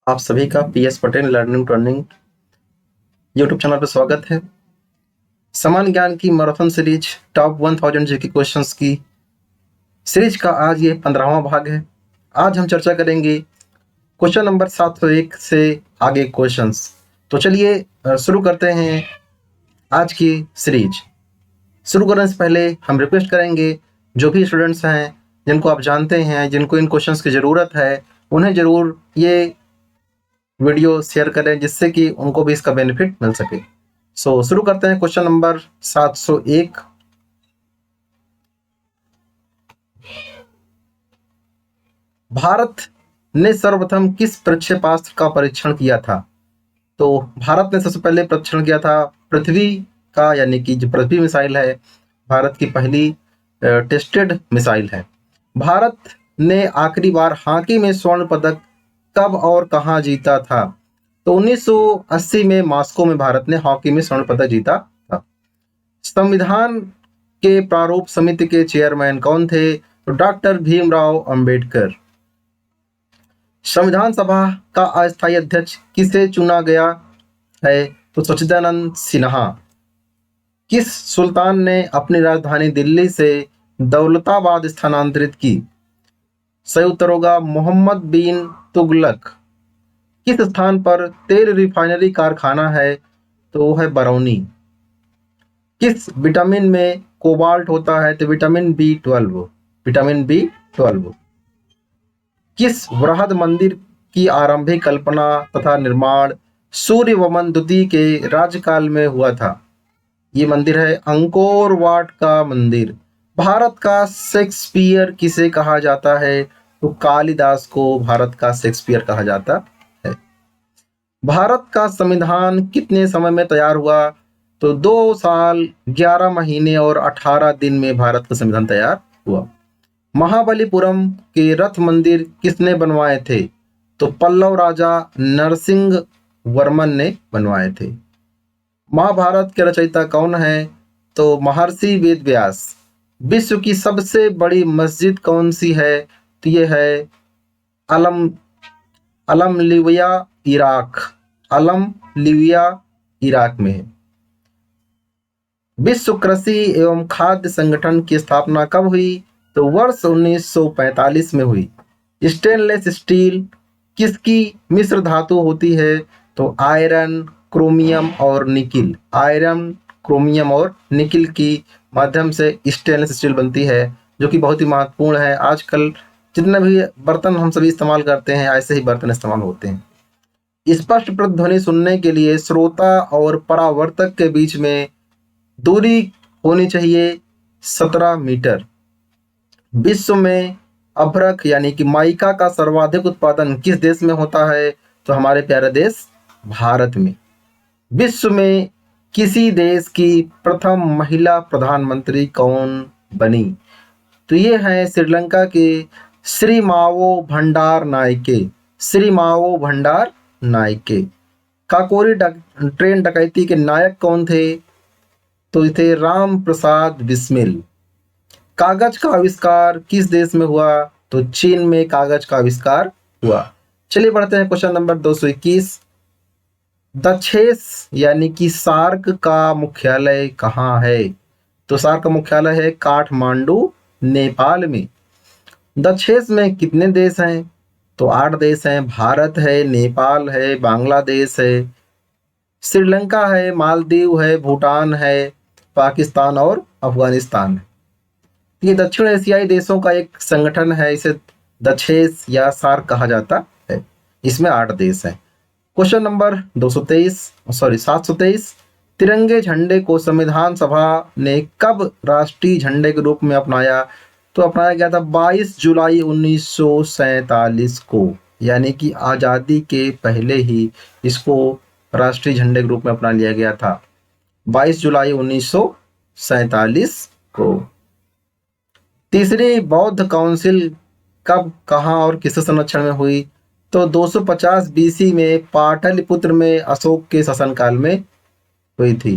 आप सभी का PS Patel learning turning YouTube channel पर स्वागत है। सामान्य ज्ञान की marathon series top 1000 GK questions की सीरीज का आज ये 15वां भाग है। आज हम चर्चा करेंगे क्वेश्चन नंबर 701 से आगे क्वेश्चंस। तो चलिए शुरू करते हैं आज की सीरीज। शुरू करने से पहले हम रिक्वेस्ट करेंगे जो भी स्टूडेंट्स हैं जिनको आप जानते हैं, जिनको इन क्वेश्चंस की ज़रूरत है, उन्हें ज़रूर ये वीडियो शेयर करें जिससे कि उनको भी इसका बेनिफिट मिल सके। शुरू करते हैं क्वेश्चन नंबर 701। भारत ने सर्वप्रथम किस प्रक्षेपास्त्र का परीक्षण किया था? तो भारत ने सबसे पहले परीक्षण किया था पृथ्वी का, यानी कि जो पृथ्वी मिसाइल है भारत की पहली टेस्टेड मिसाइल है। भारत ने आखिरी बार हॉकी में स्वर्ण पदक कब और कहां जीता था? तो 1980 में मॉस्को में भारत ने हॉकी में स्वर्ण पदक जीता था। संविधान के प्रारूप समिति के चेयरमैन कौन थे? तो डॉक्टर भीमराव अंबेडकर। संविधान सभा का अस्थायी अध्यक्ष किसे चुना गया है? तो सच्चिदानंद सिन्हा। किस सुल्तान ने अपनी राजधानी दिल्ली से दौलताबाद स्थानांतरित की? सही उत्तर होगा मोहम्मद बिन तुगलक। किस स्थान पर तेल रिफाइनरी कारखाना है? तो वो है बरौनी। किस विटामिन में कोबाल्ट होता है? तो विटामिन B12। Vitamin B12। किस वृहद मंदिर की आरंभिक कल्पना तथा निर्माण सूर्यवर्मन द्वितीय के राज्यकाल में हुआ था? ये मंदिर है अंकोर वाट का मंदिर। भारत का शेक्सपियर किसे कहा जाता है? तो कालिदास को भारत का शेक्सपियर कहा जाता है। भारत का संविधान कितने समय में तैयार हुआ? तो 2 साल 11 महीने और 18 दिन में भारत का संविधान तैयार हुआ। महाबलीपुरम के रथ मंदिर किसने बनवाए थे? तो पल्लव राजा नरसिंह वर्मन ने बनवाए थे। महाभारत के रचयिता कौन है? तो महर्षि वेदव्यास। विश्व की सबसे बड़ी मस्जिद कौन सी है? तो ये है अलम अलम लिविया इराक। अलम लिविया इराक में है। विश्व कृषि एवं खाद्य संगठन की स्थापना कब हुई? तो वर्ष 1945 में हुई। स्टेनलेस स्टील किसकी मिश्र धातु होती है? तो आयरन, क्रोमियम और निकिल। आयरन, क्रोमियम और निकिल की माध्यम से स्टेनलेस स्टील बनती है, जो कि बहुत ही महत्वपूर्ण है। आजकल जितने भी बर्तन हम सभी इस्तेमाल करते हैं, ऐसे ही बर्तन इस्तेमाल होते हैं। स्पष्ट प्रतिध्वनि सुनने के लिए श्रोता और परावर्तक के बीच में दूरी होनी चाहिए 17 मीटर। विश्व में अभ्रक यानी कि माइका का सर्वाधिक उत्पादन किस देश में होता है? तो हमारे प्यारे देश भारत में। विश्व में किसी देश की प्रथम महिला प्रधानमंत्री कौन बनी? तो ये है श्रीलंका के श्री मावो भंडार नायके। श्री मावो भंडार नायके। काकोरी ट्रेन डकैती के नायक कौन थे? तो थे राम प्रसाद बिस्मिल। कागज का आविष्कार किस देश में हुआ? तो चीन में कागज का आविष्कार हुआ। चलिए बढ़ते हैं क्वेश्चन नंबर 221। दक्षेस यानी कि सार्क का मुख्यालय कहाँ है? तो सार्क का मुख्यालय है काठमांडू, नेपाल में। दक्षेस में कितने देश हैं? तो 8 देश हैं। भारत है, नेपाल है, बांग्लादेश है, श्रीलंका है, मालदीव है, भूटान है, पाकिस्तान और अफगानिस्तान है। ये दक्षिण एशियाई देशों का एक संगठन है, इसे दक्षेस या सार्क कहा जाता है। इसमें 8 देश हैं। Question number 723। तिरंगे झंडे को संविधान सभा ने कब राष्ट्रीय झंडे के रूप में अपनाया? तो अपनाया गया था 22 जुलाई 1947 को, यानी कि आज़ादी के पहले ही इसको राष्ट्रीय झंडे के रूप में अपना लिया गया था, 22 जुलाई 1947 को। तीसरी बौद्ध काउंसिल कब, कहाँ और किस संरक्षण में हुई? तो 250 बीसी में पाटलिपुत्र में अशोक के शासनकाल में हुई थी।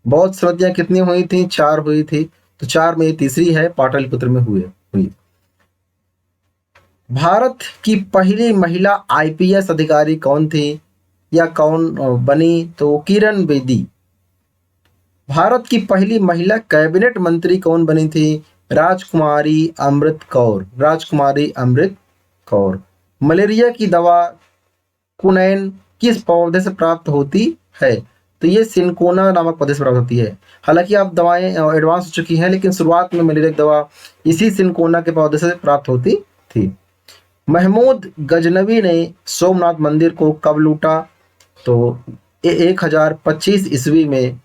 बौद्ध समितियां कितनी हुई थी? 4 हुई थी। तो 4 में तीसरी है, पाटलिपुत्र में हुई। भारत की पहली महिला आईपीएस अधिकारी कौन थी या कौन बनी? तो किरण बेदी। भारत की पहली महिला कैबिनेट मंत्री कौन बनी थी? राजकुमारी अमृत कौर। राजकुमारी अमृत कौर। मलेरिया की दवा कुनैन किस पौधे से प्राप्त होती है? तो ये सिनकोना नामक पौधे से प्राप्त होती है। हालांकि अब दवाएं एडवांस हो चुकी हैं, लेकिन शुरुआत में मलेरिया की दवा इसी सिनकोना के पौधे से प्राप्त होती थी। महमूद गजनवी ने सोमनाथ मंदिर को कब लूटा? तो 1025 ईस्वी में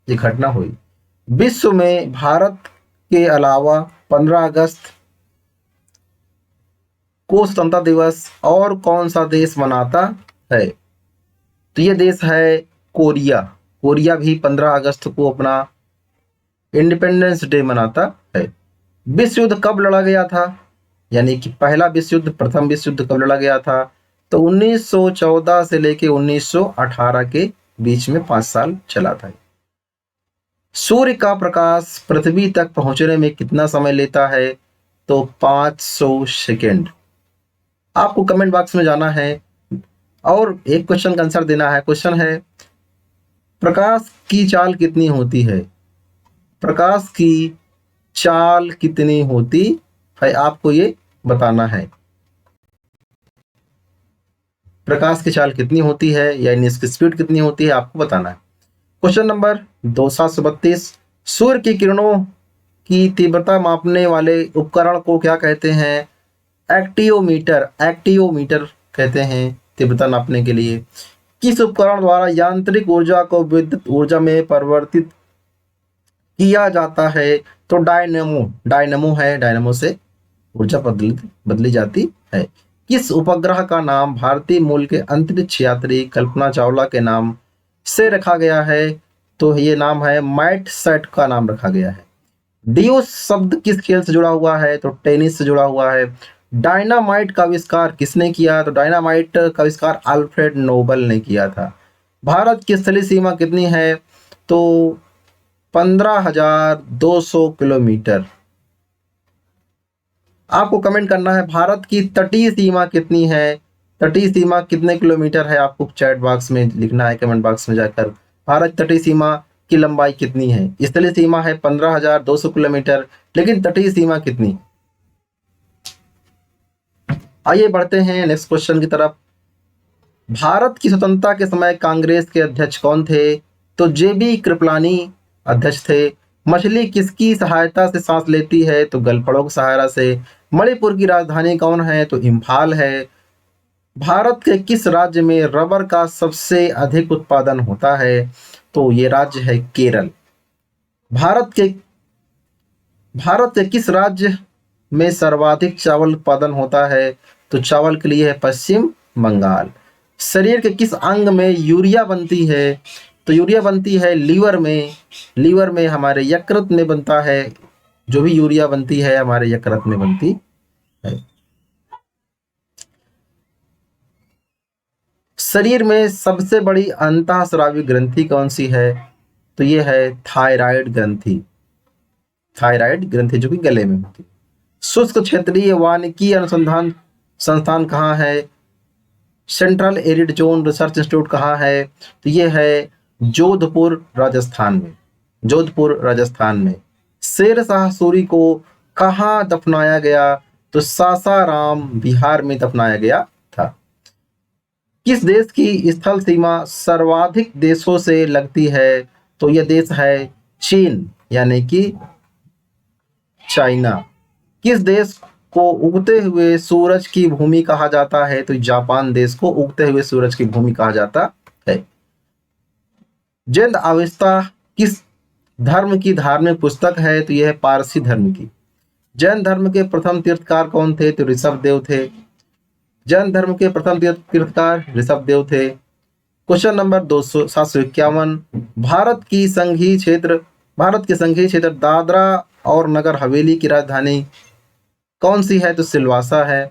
ये घटना हुई। विश्व में भारत के अलावा 15 अगस्त को स्वतंत्रता दिवस और कौन सा देश मनाता है? तो ये देश है कोरिया। कोरिया भी 15 अगस्त को अपना इंडिपेंडेंस डे मनाता है। विश्व युद्ध कब लड़ा गया था? यानी कि पहला विश्व युद्ध, प्रथम विश्व युद्ध कब लड़ा गया था? तो 1914 से लेके 1918 के बीच में 5 साल चला था। सूर्य का प्रकाश पृथ्वी तक पहुंचने में कितना समय लेता है? तो 500 सेकेंड। आपको कमेंट बॉक्स में जाना है और एक क्वेश्चन का आंसर देना है। क्वेश्चन है, प्रकाश की चाल कितनी होती है? प्रकाश की चाल कितनी होती है, आपको ये बताना है। प्रकाश की चाल कितनी होती है, यानी इसकी स्पीड कितनी होती है, आपको बताना है। क्वेश्चन नंबर 2732, सूर्य की किरणों की तीव्रता मापने वाले उपकरण को क्या कहते हैं? एक्टियोमीटर। एक्टियोमीटर कहते हैं तीव्रता नापने के लिए। किस उपकरण द्वारा यांत्रिक ऊर्जा को विद्युत ऊर्जा में परिवर्तित किया जाता है? तो डायनेमो। डायनेमो है, डायनेमो से ऊर्जा बदली जाती है। किस उपग्रह का नाम भारतीय मूल के अंतरिक्ष यात्री कल्पना चावला के नाम से रखा गया है? तो ये नाम है मैट सेट का नाम रखा गया है। डियूस शब्द किस खेल से जुड़ा हुआ है? तो टेनिस से जुड़ा हुआ है। डायनामाइट का आविष्कार किसने किया? तो डायनामाइट का आविष्कार अल्फ्रेड नोबल ने किया था। भारत की स्थलीय सीमा कितनी है? तो 15,200 किलोमीटर। आपको कमेंट करना है भारत की तटीय सीमा कितनी है? तटीय सीमा कितने किलोमीटर है, आपको चैट बॉक्स में लिखना है, कमेंट बॉक्स में जाकर। भारत तटीय सीमा की लंबाई कितनी है? स्थलीय सीमा है 15,200 किलोमीटर, लेकिन तटीय सीमा कितनी? आइए बढ़ते हैं नेक्स्ट क्वेश्चन की तरफ। भारत की स्वतंत्रता के समय कांग्रेस के अध्यक्ष कौन थे? तो जेबी कृपलानी अध्यक्ष थे। मछली किसकी सहायता से सांस लेती है? तो गलफड़ों की सहायता से। मणिपुर की राजधानी कौन है? तो इम्फाल है। भारत के किस राज्य में रबर का सबसे अधिक उत्पादन होता है? तो ये राज्य है केरल। भारत के किस राज्य में सर्वाधिक चावल उत्पादन होता है? तो चावल के लिए है पश्चिम बंगाल। शरीर के किस अंग में यूरिया बनती है? तो यूरिया बनती है लीवर में। लीवर में हमारे यकृत में बनता है। जो भी यूरिया बनती है हमारे यकृत में बनती है। शरीर में सबसे बड़ी अंतःस्रावी ग्रंथि कौन सी है? तो ये है थायराइड ग्रंथि। थायराइड ग्रंथि जो कि गले में होती है। शुष्क क्षेत्रीय वानिकी अनुसंधान संस्थान कहाँ है? Central arid zone research institute कहाँ है? तो ये है जोधपुर राजस्थान में। जोधपुर राजस्थान में। शेर शाह सूरी को कहाँ दफनाया गया? तो सासाराम बिहार में दफनाया गया था। किस देश की स्थल सीमा सर्वाधिक देशों से लगती है? तो यह देश है चीन, यानी कि चाइना। किस देश को उगते हुए सूरज की भूमि कहा जाता है? तो जापान देश को उगते हुए सूरज की भूमि कहा जाता है। जैन अवस्था किस धर्म की धार्मिक पुस्तक है? तो यह है पारसी धर्म की। जैन धर्म के प्रथम तीर्थकार कौन थे? तो ऋषभ देव थे। जैन धर्म के प्रथम तीर्थकार ऋषभ देव थे। क्वेश्चन नंबर 751, भारत के संघीय क्षेत्र दादरा और नगर हवेली की राजधानी कौन सी है? तो सिलवासा है।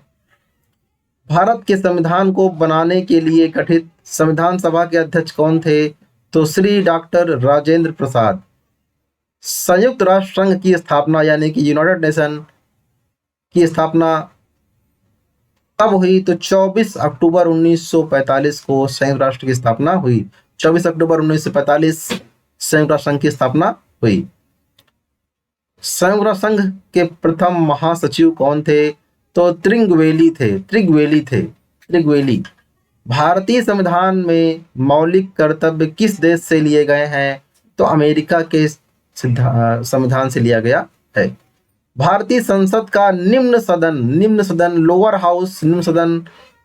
भारत के संविधान को बनाने के लिए गठित संविधान सभा के अध्यक्ष कौन थे? तो श्री डॉक्टर राजेंद्र प्रसाद। संयुक्त राष्ट्र संघ की स्थापना, यानी कि यूनाइटेड नेशन की स्थापना कब हुई? तो 24 अक्टूबर 1945 को संयुक्त राष्ट्र की स्थापना हुई। 24 अक्टूबर 1945 संयुक्त राष्ट्र संघ की स्थापना हुई। संयुक्त राष्ट्र संघ के प्रथम महासचिव कौन थे? तो त्रिंगवेली थे। त्रिगवेली। भारतीय संविधान में मौलिक कर्तव्य किस देश से लिए गए हैं? तो अमेरिका के संविधान से लिया गया है। भारतीय संसद का निम्न सदन लोअर हाउस निम्न सदन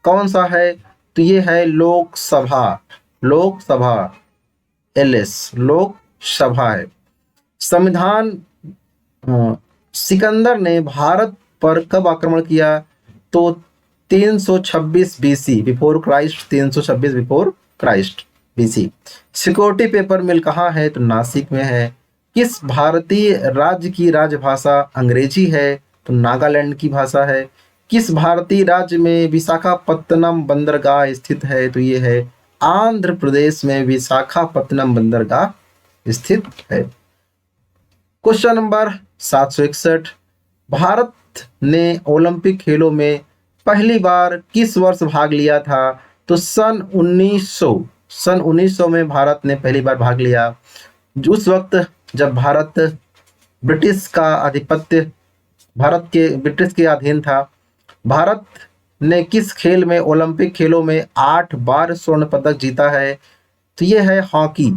कौन सा है? तो ये है लोकसभा। एलएस लोकसभा है। संविधान सिकंदर ने भारत पर कब आक्रमण किया? तो 326 BC before Christ. 326 before Christ BC. Security paper mill कहाँ है? तो नासिक में है। किस भारतीय राज्य की राजभाषा अंग्रेजी है? तो नागालैंड की भाषा है। किस भारतीय राज्य में विशाखापत्तनम बंदरगाह स्थित है? तो ये है आंध्र प्रदेश में विशाखापत्तनम बंदरगाह स्थित है। क्वेश्चन नंबर 761, भारत ने ओलंपिक खेलों में पहली बार किस वर्ष भाग लिया था? तो सन 1900 में भारत ने पहली बार भाग लिया। उस वक्त जब भारत ब्रिटिश के अधीन था। भारत ने किस खेल में ओलंपिक खेलों में 8 बार स्वर्ण पदक जीता है? तो ये है हॉकी।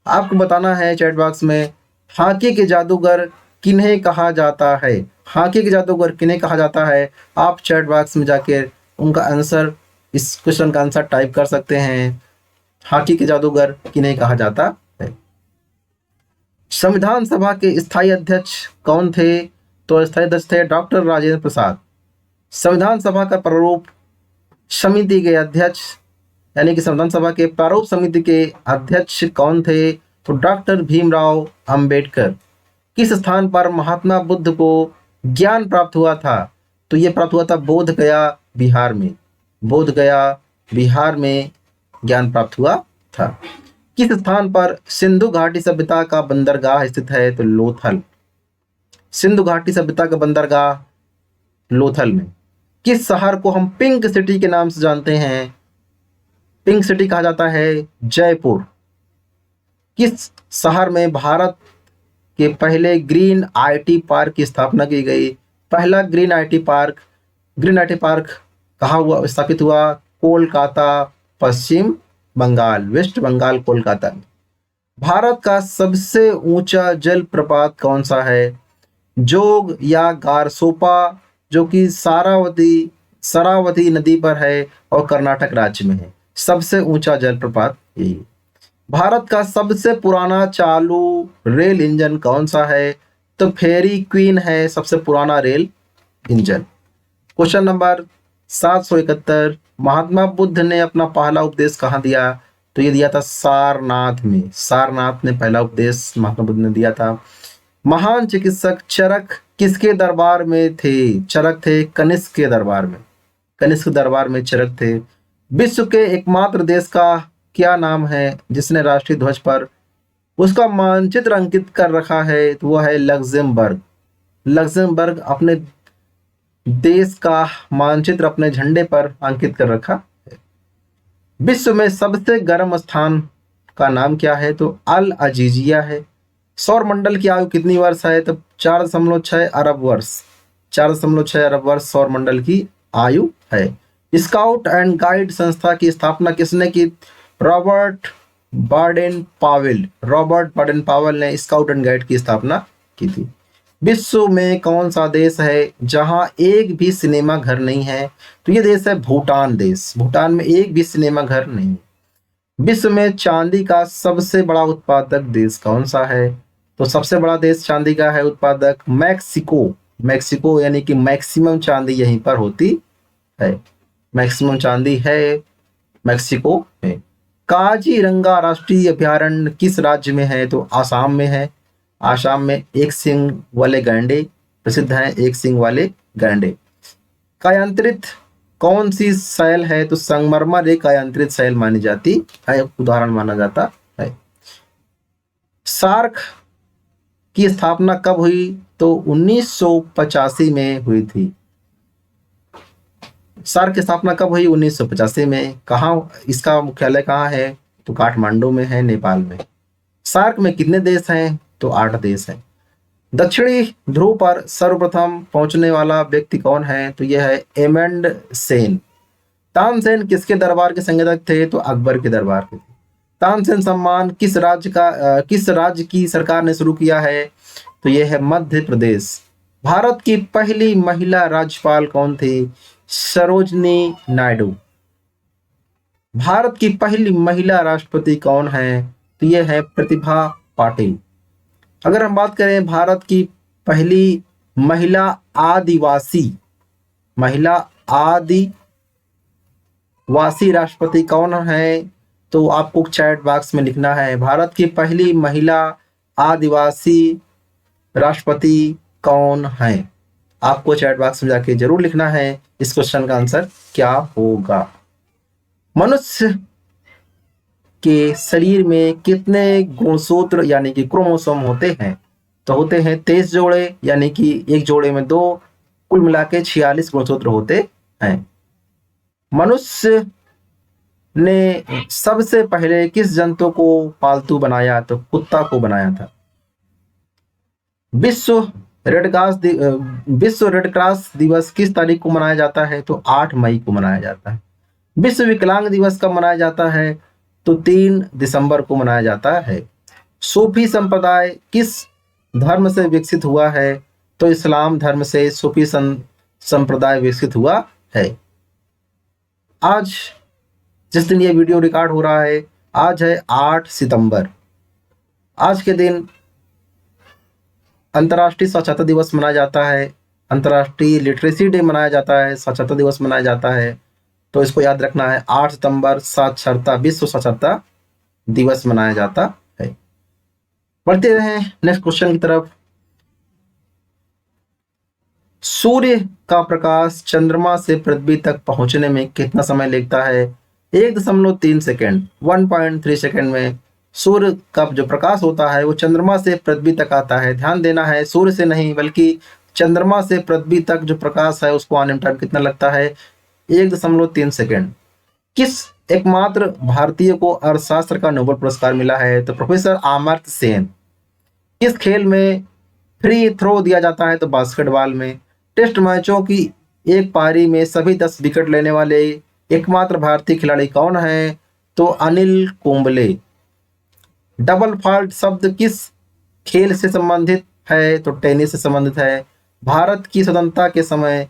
आपको बताना है चैट बॉक्स में, हॉकी के जादूगर किन्हें कहा जाता है? हॉकी के जादूगर किन्हें कहा जाता है? आप चैट बॉक्स में जाकर उनका आंसर, इस क्वेश्चन का आंसर टाइप कर सकते हैं। हॉकी के जादूगर किन्हें कहा जाता है? संविधान सभा के स्थायी अध्यक्ष कौन थे? तो स्थायी अध्यक्ष थे डॉक्टर राजेंद्र प्रसाद। संविधान सभा का प्रारूप समिति के अध्यक्ष यानी कि संविधान सभा के प्रारूप समिति के अध्यक्ष कौन थे? तो डॉक्टर भीमराव अंबेडकर। किस स्थान पर महात्मा बुद्ध को ज्ञान प्राप्त हुआ था? तो ये प्राप्त हुआ था बोध गया बिहार में। ज्ञान प्राप्त हुआ था। किस स्थान पर सिंधु घाटी सभ्यता का बंदरगाह स्थित है? तो लोथल। सिंधु घाटी सभ्यता का बंदरगाह लोथल में। किस शहर को हम पिंक सिटी के नाम से जानते हैं? पिंक सिटी कहा जाता है जयपुर। किस शहर में भारत के पहले ग्रीन आईटी पार्क की स्थापना की गई? पहला ग्रीन आईटी पार्क कहाँ स्थापित हुआ? कोलकाता, पश्चिम बंगाल, वेस्ट बंगाल, कोलकाता में। भारत का सबसे ऊंचा जलप्रपात कौन सा है? जोग या गारसोपा, जो कि शरावती नदी पर है और कर्नाटक राज्य में है। सबसे ऊंचा जलप्रपात यही। भारत का सबसे पुराना चालू रेल इंजन कौन सा है? तो फेरी क्वीन है सबसे पुराना rail engine. Question number 771, Mahatma Buddha ने अपना पहला उपदेश कहाँ दिया? तो ये दिया था सारनाथ में। सारनाथ में पहला उपदेश महात्मा बुद्ध ने दिया था। महान चिकित्सक चरक किसके दरबार में थे? चरक थे कनिष्क के दरबार में। कनिष्क दरबार में चरक थे। विश्व के एकमात्र देश का क्या नाम है जिसने राष्ट्रीय ध्वज पर उसका मानचित्र अंकित कर रखा है? तो वह है लग्जमबर्ग। लग्जमबर्ग अपने देश का मानचित्र अपने झंडे पर अंकित कर रखा है। विश्व में सबसे गर्म स्थान का नाम क्या है? तो अल अजीजिया है। सौर मंडल की आयु कितनी वर्ष है? तो 4.6 अरब वर्ष। 4.6 अरब वर्ष सौर मंडल की आयु है। स्काउट एंड गाइड संस्था की स्थापना किसने की? रॉबर्ट बार्डेन पावेल ने स्काउट एंड गाइड की स्थापना की थी। विश्व में कौन सा देश है जहां एक भी सिनेमा घर नहीं है? तो ये देश है भूटान देश। भूटान में एक भी सिनेमा घर नहीं। विश्व में चांदी का सबसे बड़ा उत्पादक देश कौन सा है? तो सबसे बड़ा देश चांदी का है उत्पादक मैक्सिको यानी कि मैक्सिमम चांदी यहीं पर होती है। मैक्सिमम चांदी है मैक्सिको में। काजीरंगा राष्ट्रीय अभयारण्य किस राज्य में है? तो आसाम में है। आसाम में एक सींग वाले गैंडे प्रसिद्ध हैं। एक सींग वाले गैंडे। कायांतरित कौन सी शैल है? तो संगमरमर एक कायांतरित शैल मानी जाती है, उदाहरण माना जाता है। सार्क की स्थापना कब हुई? तो 1985 में हुई थी। सार्क की स्थापना कब हुई? 1985 में। कहाँ इसका मुख्यालय कहाँ है? तो काठमांडू में है, नेपाल में। सार्क में कितने देश हैं? तो 8 देश हैं। दक्षिणी ध्रुव पर सर्वप्रथम पहुंचने वाला व्यक्ति कौन है? तो यह है एमंड सेन। तानसेन किसके दरबार के संयोजक थे? तो अकबर के दरबार के थे। तानसेन सम्मान किस राज्य की सरकार ने शुरू किया है? तो यह है मध्य प्रदेश। भारत की पहली महिला राज्यपाल कौन थी? सरोजनी नायडू। भारत की पहली महिला राष्ट्रपति कौन है? तो यह है प्रतिभा पाटिल। अगर हम बात करें भारत की पहली महिला आदिवासी राष्ट्रपति कौन है? तो आपको चैट बॉक्स में लिखना है, भारत की पहली महिला आदिवासी राष्ट्रपति कौन है? आपको चैट बॉक्स में जाके जरूर लिखना है इस क्वेश्चन का आंसर क्या होगा। मनुष्य के शरीर में कितने गुणसूत्र यानी कि क्रोमोसोम होते हैं? तो होते हैं 23 जोड़े, यानी कि एक जोड़े में 2, कुल मिला के 46 गुणसूत्र होते हैं। मनुष्य ने सबसे पहले किस जंतु को पालतू बनाया? तो कुत्ता को बनाया था। विश्व रेड क्रॉस दिवस किस तारीख को मनाया जाता है? तो 8 मई को मनाया जाता है। विश्व विकलांग दिवस कब मनाया जाता है? तो 3 दिसंबर को मनाया जाता है। सूफी संप्रदाय किस धर्म से विकसित हुआ है? तो इस्लाम धर्म से सूफी संप्रदाय विकसित हुआ है। आज जिस दिन ये वीडियो रिकॉर्ड हो रहा है, आज है 8 सितंबर। आज के दिन अंतर्राष्ट्रीय साक्षरता दिवस मनाया जाता है, अंतर्राष्ट्रीय लिटरेसी डे मनाया जाता है, साक्षरता दिवस मनाया जाता है। तो इसको याद रखना है, 8 सितंबर विश्व साक्षरता दिवस मनाया जाता है। बढ़ते हैं नेक्स्ट क्वेश्चन की तरफ। सूर्य का प्रकाश चंद्रमा से पृथ्वी तक पहुंचने में कितना समय लगता है? 1.3 सेकेंड, 1.3 सेकेंड में सूर्य का जो प्रकाश होता है वो चंद्रमा से पृथ्वी तक आता है। ध्यान देना है, सूर्य से नहीं बल्कि चंद्रमा से पृथ्वी तक जो प्रकाश है उसको आने में टाइम कितना लगता है? 1.3 सेकेंड। किस एकमात्र भारतीय को अर्थशास्त्र का नोबेल पुरस्कार मिला है? तो प्रोफेसर अमर्त्य सेन। किस खेल में फ्री थ्रो दिया जाता है? तो बास्केटबॉल में। टेस्ट मैचों की एक पारी में सभी 10 विकेट लेने वाले एकमात्र भारतीय खिलाड़ी कौन है? तो अनिल कुंबले। डबल फॉल्ट शब्द किस खेल से संबंधित है? तो टेनिस से संबंधित है। भारत की स्वतंत्रता के समय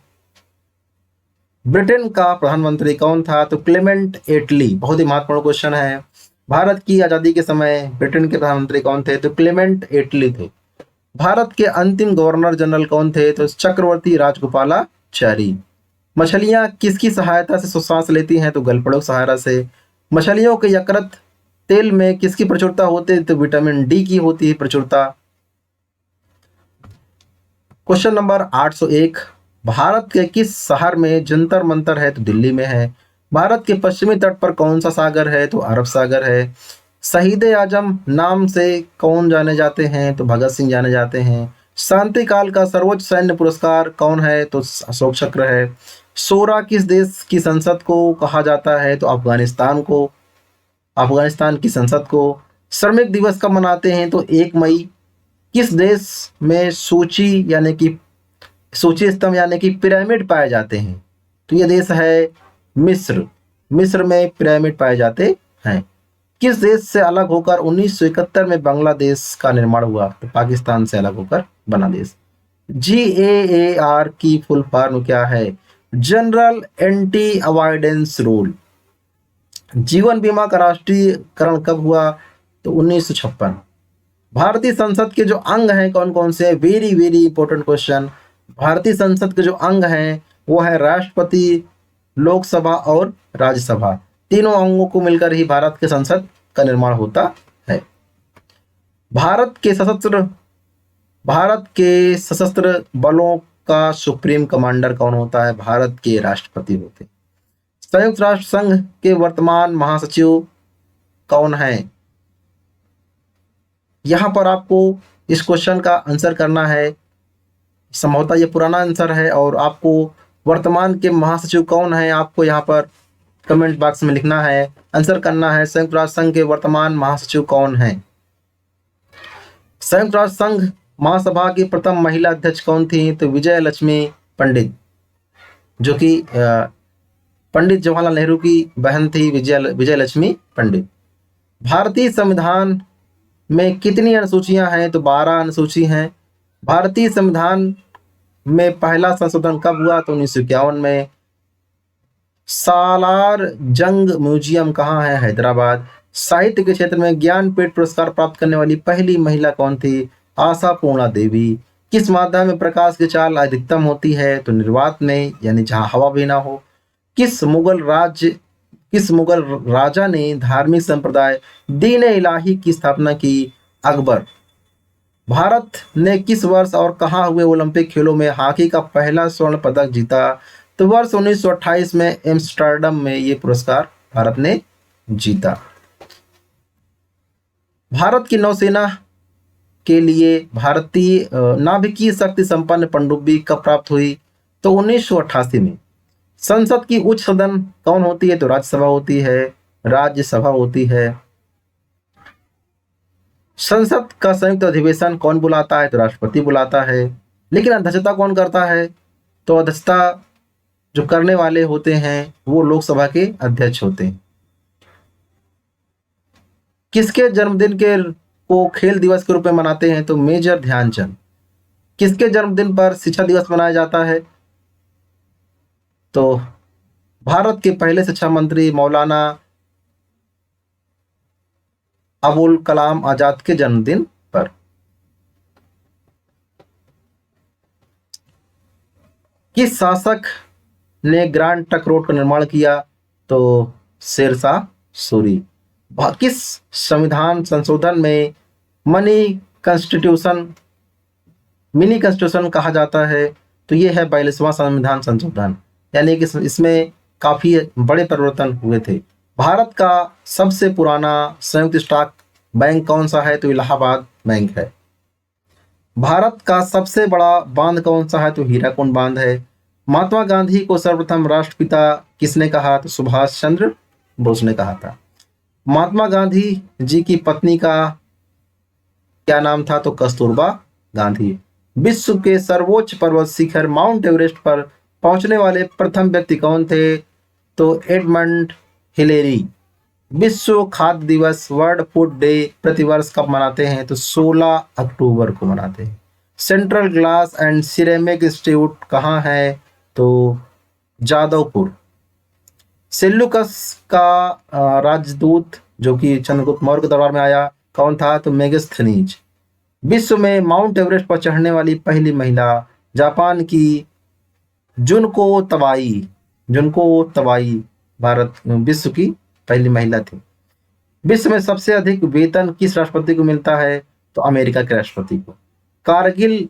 ब्रिटेन का प्रधानमंत्री कौन था? तो क्लेमेंट एटली। बहुत ही महत्वपूर्ण क्वेश्चन है। भारत की आजादी के समय ब्रिटेन के प्रधानमंत्री कौन थे? तो क्लेमेंट एटली थे। भारत के अंतिम गवर्नर जनरल कौन थे? तो चक्रवर्ती राजगोपालाचारी। मछलियां किसकी सहायता से श्वास लेती हैं? तो गलपड़ों की सहायता से। मछलियों के यकृत तेल में किसकी प्रचुरता होती है? तो विटामिन डी की होती है प्रचुरता। Question number 801। भारत के किस शहर में जंतर मंतर है? तो दिल्ली में है। भारत के पश्चिमी तट पर कौन सा सागर है? तो अरब सागर है। शहीद आजम नाम से कौन जाने जाते हैं? तो भगत सिंह जाने जाते हैं। शांति काल का सर्वोच्च सैन्य पुरस्कार कौन है? तो अशोक चक्र है। शोरा किस देश की संसद को कहा जाता है? तो अफगानिस्तान की संसद को। श्रमिक दिवस कब मनाते हैं? तो 1 मई। किस देश में सूची स्तंभ यानी कि पिरामिड पाए जाते हैं? तो यह देश है मिस्र में पिरामिड पाए जाते हैं। किस देश से अलग होकर 1971 में बांग्लादेश का निर्माण हुआ? तो पाकिस्तान से अलग होकर बना देश। GAAR की फुल फॉर्म क्या है? General anti avoidance rule. जीवन बीमा का राष्ट्रीयकरण कब हुआ? तो 1956। भारतीय संसद के जो अंग हैं कौन कौन से? Very very important question. भारतीय संसद के जो अंग हैं वो है राष्ट्रपति, लोकसभा और राज्यसभा। तीनों अंगों को मिलकर ही भारत के संसद का निर्माण होता है। भारत के सशस्त्र बलों का सुप्रीम कमांडर कौन होता है? भारत के राष्ट्रपति होते हैं। संयुक्त राष्ट्र संघ के वर्तमान महासचिव कौन है? यहां पर आपको इस क्वेश्चन का आंसर करना है। संभवतः ये पुराना आंसर है और आपको वर्तमान के महासचिव कौन है, आपको यहाँ पर कमेंट बॉक्स में लिखना है, आंसर करना है। संयुक्त राष्ट्र संघ के वर्तमान महासचिव कौन है? संयुक्त राष्ट्र संघ महासभा की प्रथम महिला अध्यक्ष कौन थी? तो विजय लक्ष्मी पंडित, जो कि पंडित जवाहरलाल नेहरू की बहन थी, विजय लक्ष्मी पंडित। भारतीय संविधान में कितनी अनुसूचियां हैं? तो 12 अनुसूची हैं। भारतीय संविधान में पहला संशोधन कब हुआ? तो 1951 में। सालार जंग म्यूजियम कहाँ है? हैदराबाद। साहित्य के क्षेत्र में ज्ञानपीठ पुरस्कार प्राप्त करने वाली पहली महिला कौन थी? आशा पूर्णा देवी। किस माध्यम में प्रकाश की चाल अधिकतम होती है? तो निर्वात में, यानी जहां हवा भी ना हो। किस मुगल राजा ने धार्मिक संप्रदाय दीन इलाही की स्थापना की? अकबर। भारत ने किस वर्ष और कहां हुए ओलंपिक खेलों में हॉकी का पहला स्वर्ण पदक जीता? तो वर्ष 1928 में एम्स्टर्डम में ये पुरस्कार भारत ने जीता। भारत की नौसेना के लिए भारतीय नाभिकीय शक्ति संपन्न पनडुब्बी कब प्राप्त हुई? तो 1988 में। संसद की उच्च सदन कौन होती है? तो राज्यसभा होती है, राज्यसभा होती है। संसद का संयुक्त अधिवेशन कौन बुलाता है? तो राष्ट्रपति बुलाता है। लेकिन अध्यक्षता कौन करता है? तो अध्यक्षता जो करने वाले होते हैं वो लोकसभा के अध्यक्ष होते हैं। किसके जन्मदिन को खेल दिवस के रूप में मनाते हैं? तो मेजर ध्यानचंद। किसके जन्मदिन पर शिक्षा दिवस मनाया जाता है? तो भारत के पहले शिक्षा मंत्री मौलाना अबुल कलाम आजाद के जन्मदिन पर। किस शासक ने ग्रांड ट्रंक रोड का निर्माण किया? तो शेरशाह सूरी। किस संविधान संशोधन में मिनी कॉन्स्टिट्यूशन कहा जाता है? तो ये है 42वां संविधान संशोधन, यानी कि इसमें काफी बड़े परिवर्तन हुए थे। भारत का सबसे पुराना संयुक्त स्टॉक बैंक कौन सा है? तो इलाहाबाद बैंक है। भारत का सबसे बड़ा बांध कौन सा है? तो हीराकुंड बांध है। महात्मा गांधी को सर्वप्रथम राष्ट्रपिता किसने कहा? तो सुभाष चंद्र बोस ने कहा था। महात्मा गांधी जी की पत्नी का क्या नाम था? तो कस्तूरबा गांधी। विश्व के सर्वोच्च पर्वत शिखर माउंट एवरेस्ट पर पहुंचने वाले प्रथम व्यक्ति कौन थे? तो एडमंड हिलेरी। विश्व खाद्य दिवस वर्ल्ड फूड डे प्रतिवर्ष कब मनाते हैं? तो 16 अक्टूबर को मनाते हैं। Central glass and ceramic institute कहाँ है? तो जादवपुर। सेल्यूकस का राजदूत जो कि चंद्रगुप्त मौर्य के दरबार में आया कौन था? तो मेगस्थनीज। विश्व में माउंट एवरेस्ट पर चढ़ने वाली पहली महिला जापान की जुनको तवाई भारत विश्व की पहली महिला थी। विश्व में सबसे अधिक वेतन किस राष्ट्रपति को मिलता है? तो अमेरिका के राष्ट्रपति को। कारगिल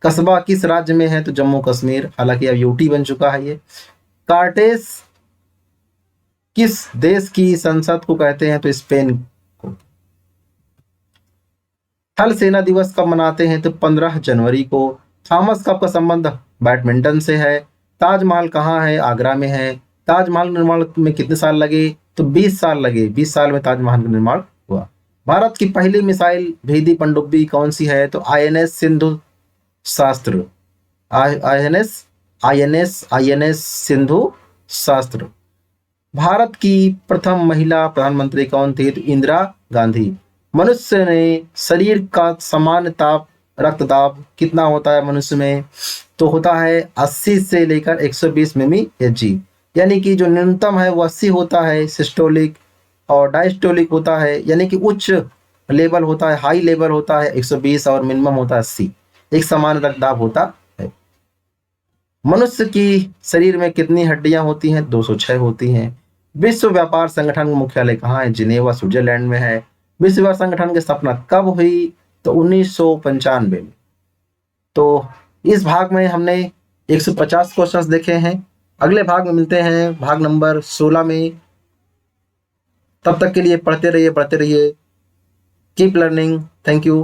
कस्बा किस राज्य में है? तो जम्मू कश्मीर, हालांकि अब यूटी बन चुका है ये। कार्टेस किस देश की संसद को कहते हैं? तो स्पेन को। थल सेना दिवस कब मनाते हैं? तो 15 जनवरी को। थॉमस कप का संबंध बैडमिंटन से है। ताजमहल कहाँ है? आगरा में है। ताजमहल निर्माण में कितने साल लगे? तो 20 साल लगे। 20 साल में ताजमहल का निर्माण हुआ। भारत की पहली मिसाइल भेदी पनडुब्बी कौन सी है? तो आईएनएस सिंधु शास्त्र। आईएनएस सिंधु शास्त्र। भारत की प्रथम महिला प्रधानमंत्री कौन थी? तो इंदिरा गांधी। मनुष्य ने शरीर का सामान्य ताप रक्तदाब कितना होता है मनुष्य में? तो होता है 80 से लेकर 120 मिमी एचजी, यानी कि जो न्यूनतम है वो 80 होता है सिस्टोलिक, और डायस्टोलिक होता है यानी कि उच्च लेवल होता है, हाई लेवल होता है 120 और मिनिमम होता है 80। एक समान रक्तदाब होता है। मनुष्य की शरीर में कितनी हड्डियां होती हैं? 206 होती हैं। विश्व व्यापार संगठन का मुख्यालय कहाँ है? जिनेवा स्विट्जरलैंड में है। विश्व व्यापार संगठन की स्थापना कब हुई? तो 1995 में। तो इस भाग में हमने 150 क्वेश्चंस देखे हैं। अगले भाग में मिलते हैं भाग नंबर 16 में। तब तक के लिए पढ़ते रहिए, कीप लर्निंग। Thank you.